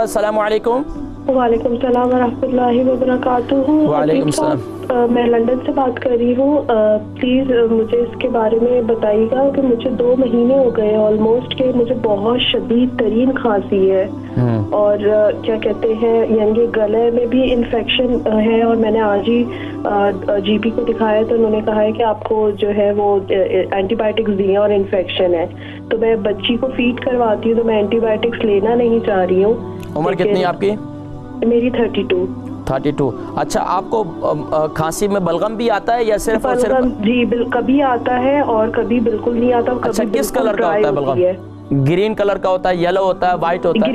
अस्सलाम वालेकुम। वालेकुम सलाम व रहमतुल्लाहि व बरकातुहू। वालेकुम सलाम। मैं लंदन से बात कर रही हूँ। प्लीज़ मुझे इसके बारे में बताइएगा कि मुझे 2 महीने हो गए ऑलमोस्ट के मुझे बहुत शदीद तरीन खांसी है और क्या कहते हैं यानी गले में भी इन्फेक्शन है और मैंने आज ही जीपी को दिखाया तो उन्होंने कहा है कि आपको जो है वो एंटीबायोटिक्स दिए और इन्फेक्शन है। तो मैं बच्ची को फीड करवाती हूँ तो मैं एंटीबायोटिक्स लेना नहीं चाह रही हूँ। उम्र कितनी है आपकी? मेरी 32। 32। अच्छा, आपको खांसी में बलगम भी आता है या सिर्फ और सिर्फ? जी कभी आता है और कभी बिल्कुल नहीं आता। अच्छा, किस कलर का होता है बलगम? ग्रीन कलर का होता है, येलो होता है, व्हाइट होता है?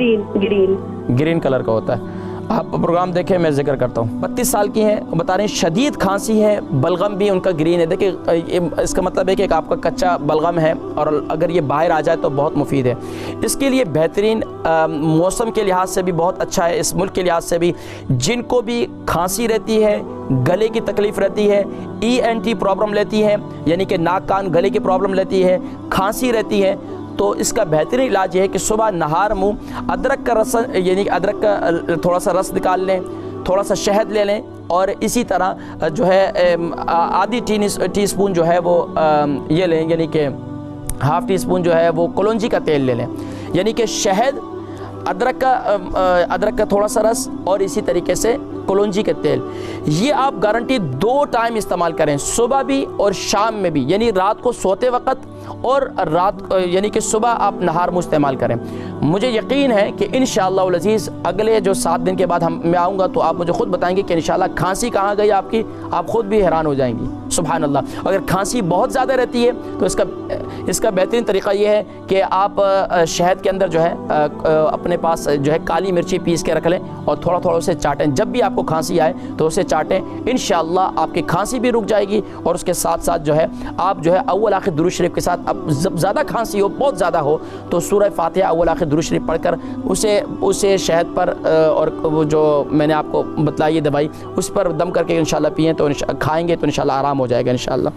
ग्रीन कलर का होता है। आप प्रोग्राम देखें, मैं जिक्र करता हूँ। 32 साल की हैं, बता रहे हैं शदीद खांसी है, बलगम भी उनका ग्रीन है। देखिए इसका मतलब है कि आपका कच्चा बलगम है और अगर ये बाहर आ जाए तो बहुत मुफीद है। इसके लिए बेहतरीन मौसम के लिहाज से भी बहुत अच्छा है, इस मुल्क के लिहाज से भी। जिनको भी खांसी रहती है, गले की तकलीफ़ रहती है, ENT प्रॉब्लम लेती है यानी कि नाक कान गले की प्रॉब्लम लेती है, खांसी रहती है, तो इसका बेहतरीन इलाज ये है कि सुबह नहार मुँह अदरक का रस यानी कि अदरक का थोड़ा सा रस निकाल लें, थोड़ा सा शहद ले लें और इसी तरह जो है आधी टीस्पून जो है वो ये लें यानी कि हाफ़ टी स्पून जो है वो कलौंजी का तेल ले लें। यानी कि शहद, अदरक का थोड़ा सा रस और इसी तरीके से कलौंजी का तेल, ये आप गारंटी 2 टाइम इस्तेमाल करें, सुबह भी और शाम में भी, यानी रात को सोते वक्त और रात यानी कि सुबह आप नहार मुँह इस्तेमाल करें। मुझे यकीन है कि इंशाअल्लाह अज़ीज़ अगले जो 7 दिन के बाद मैं आऊँगा तो आप मुझे ख़ुद बताएंगे कि इंशाअल्लाह खांसी कहाँ गई आपकी, आप ख़ुद भी हैरान हो जाएंगी। सुभान अल्लाह। अगर खांसी बहुत ज़्यादा रहती है तो इसका बेहतरीन तरीक़ा ये है कि आप शहद के अंदर जो है अपने पास जो है काली मिर्ची पीस के रख लें और थोड़ा थोड़ा उसे चाटें। जब भी आपको खांसी आए तो उसे चाटें, इंशाअल्लाह आपकी खांसी भी रुक जाएगी और उसके साथ साथ जो है आप जो है अव्वल आखिर दुरूद शरीफ के साथ, अब जब ज़्यादा खांसी हो, बहुत ज़्यादा हो, तो सूरह फातिहा अव्वल आखिर दुरूद शरीफ पढ़कर उसे शहद पर और वो जो मैंने आपको बतलाई ये दवाई उस पर दम करके इंशाअल्लाह पिएँ तो खाएँगे तो इंशाअल्लाह आराम हो जाएगा इंशाअल्लाह।